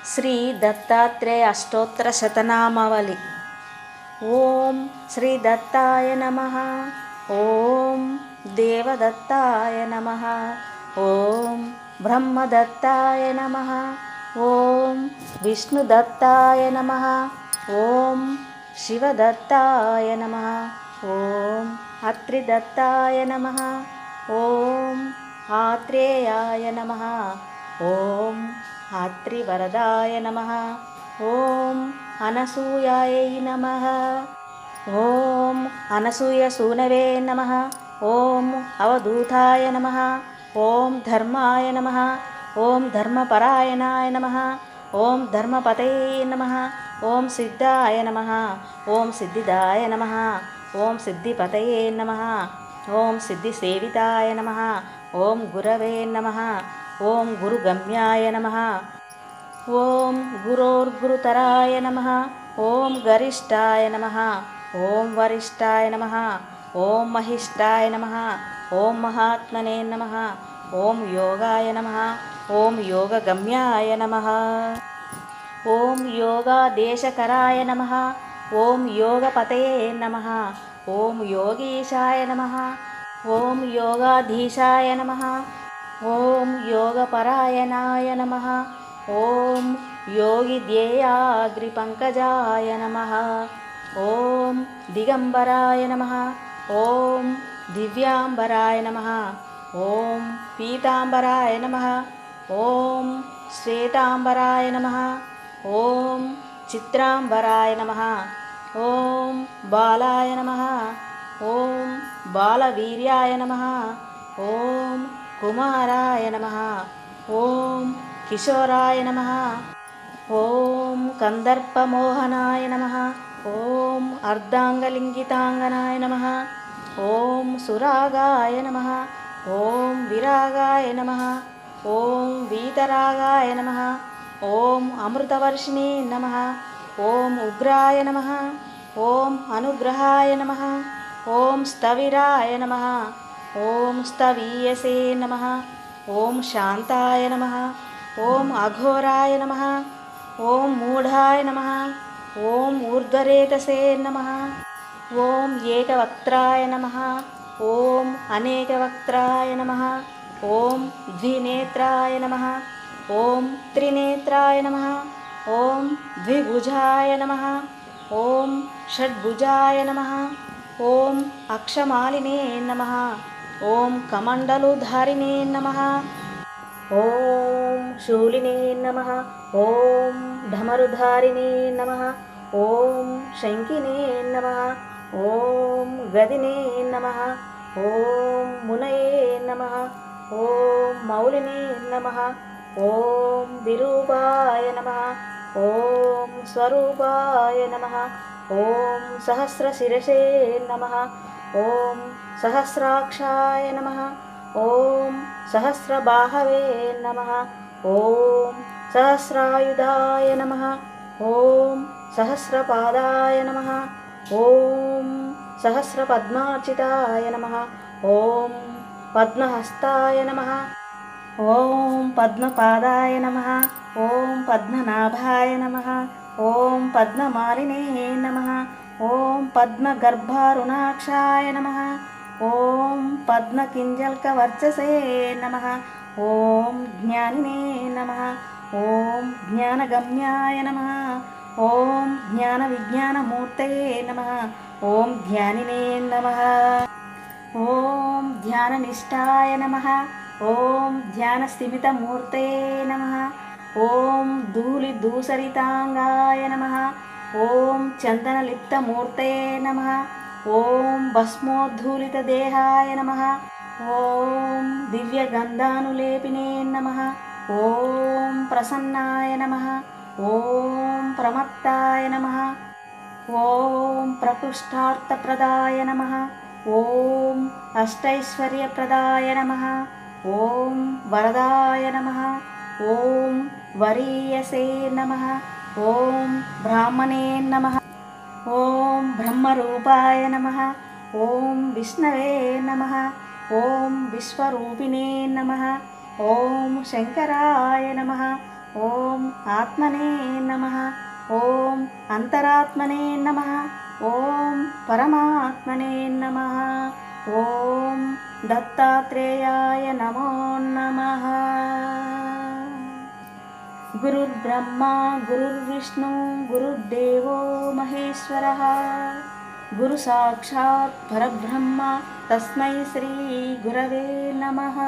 శ్రీ దత్తాత్రేయ అష్టోత్తర శతనామావళి. ఓం శ్రీ దత్తాయ నమః. ఓం దేవదత్తాయ నమః. ఓం బ్రహ్మదత్తాయ నమః. ఓం విష్ణుదత్తాయ నమః. ఓం శివదత్తాయ నమః. ఓం అత్రిదత్తాయ నమః. ఓం ఆత్రేయాయ నమః. ఓం ఆత్రివరదాయ నమః. ఓం అనసూయాయై నమః. ఓం అనసూయసూనవే నమః. ఓం అవధూతాయ నమః. ఓం ధర్మాయ నమః. ఓం ధర్మపరాయణాయ నమః. ఓం ధర్మపతయే నమః. ఓం సిద్ధాయ నమః. ఓం సిద్ధిదాయ నమః. ఓం సిద్ధిపతయే నమః. ఓం సిద్ధిసేవితాయ నమః. ఓం గురవే నమః. ఓం గురుగమ్యాయ నమః. ఓం గురోర్గురుతరాయ నమః. ఓం గరిష్ఠాయ నమః. ఓం వరిష్ఠాయ నమః. ఓం మహిష్ఠాయ నమః. ఓం మహాత్మనే నమః. ఓం యోగాయ నమః. ఓం యోగగమ్యాయ నమః. ఓం యోగాదేశకరాయ నమః. ఓం యోగపతయే నమః. ఓం యోగీశాయ నమః. ఓం యోగాధీశాయ నమః. ఓం యోగపరాయణాయ నమః. ఓం యోగిధ్యేయాగ్రిపంకజాయ నమః. ఓం దిగంబరాయ నమః. ఓం దివ్యాంబరాయ నమః. ఓం పీతాంబరాయ నమః. ఓం శ్వేతాంబరాయ నమః. ఓం చిత్రాంబరాయ నమః. ఓం బాలాయ నమః. ఓం బాలవీర్యాయ నమః. ఓం కుమారాయ నమః. ఓం కిశోరాయ నమః. ఓం కందర్పమోహనాయ నమః. ఓం అర్ధాంగలింగితాంగనాయ నమః. ఓం సురాగాయ నమః. ఓం విరాగాయ నమః. ఓం వీతరాగాయ నమః. ఓం అమృతవర్షిణే నమః. ఓం ఉగ్రాయ నమః. ఓం అనుగ్రహాయ నమః. ఓం స్థవిరాయ నమః. ఓం స్థవీయసే నమః. ఓం శాంతాయ నమః. ఓం అఘోరాయ నమః. ఓం మూఢాయ నమః. ఓం ఊర్ధ్వరేతసే నమః. ఓం ఏకవక్త్రాయ నమః. ఓం అనేకవక్త్రాయ నమః. ఓం ద్వినేత్రాయ నమః. ఓం త్రినేత్రాయ నమః. ఓం ద్విభుజాయ నమః. ఓం షడ్భుజాయ నమః. ఓం అక్షమాలినే నమః. ఓం కమండలుధారిణే నమః. ఓం శూలినే నమః. ఓం ఢమరుధారిణే నమః. ఓం శంకినే నమః. ఓం గదినే నమః. ఓం మునయే నమః. ఓం మౌలినే నమః. ఓం విరూపాయ నమః. ఓం స్వరూపాయ నమః. ఓం సహస్రశిరసే నమః. ఓం సహస్రాక్షాయ నమః. ఓం సహస్రబాహవే నమః. ఓం సహస్రాయుధాయ నమః. ఓం సహస్రపాదాయ నమః. ఓం సహస్రపద్మార్చితాయ నమః. ఓం పద్మహస్తాయ నమః. ఓం పద్మపాదాయ నమః. ఓం పద్మనాభాయ నమః. ఓం పద్మమాలినే నమః. ఓం పద్మగర్భారుణాక్షాయ నమః. ఓం పద్మకింజల్కవర్చసే నమః. ఓం జ్ఞానినే నమః. ఓం జ్ఞానగమ్యాయ నమః. ఓం జ్ఞానవిజ్ఞానమూర్తయే నమః. ఓం ధ్యానినే నమః. ఓం ధ్యాననిష్టాయ నమః. ఓం ధ్యానస్థిమితమూర్తయే నమః. ఓం ధూళిధూసరితాంగాయ నమః. ఓం చందనలిప్తమూర్తయే నమః. ఓం భస్మోద్ధూళితదేహాయ నమః. ఓం దివ్యగంధానులేపినే నమః. ఓం ప్రసన్నాయ నమః. ఓం ప్రమత్తాయ నమః. ఓం ప్రకృష్టార్థప్రదాయ నమః. ఓం అష్టైశ్వర్యప్రదాయ నమః. ఓం వరదాయ నమః. ఓం వరీయసే నమః. ఓం బ్రాహ్మణే నమః. ఓం బ్రహ్మరూపాయ నమః. ఓం విష్ణవే నమః. ఓం విశ్వరూపిణే నమః. ఓం శంకరాయ నమః. ఓం ఆత్మనే నమః. ఓం అంతరాత్మనే నమః. ఓం పరమాత్మనే నమః. ఓం దత్తాత్రేయాయ నమో నమః. గురుర్బ్రహ్మా గురుర్విష్ణు గురుర్దేవో మహేశ్వరः. గురు సాక్షాత్ పరబ్రహ్మ తస్మై శ్రీ గురవే నమః.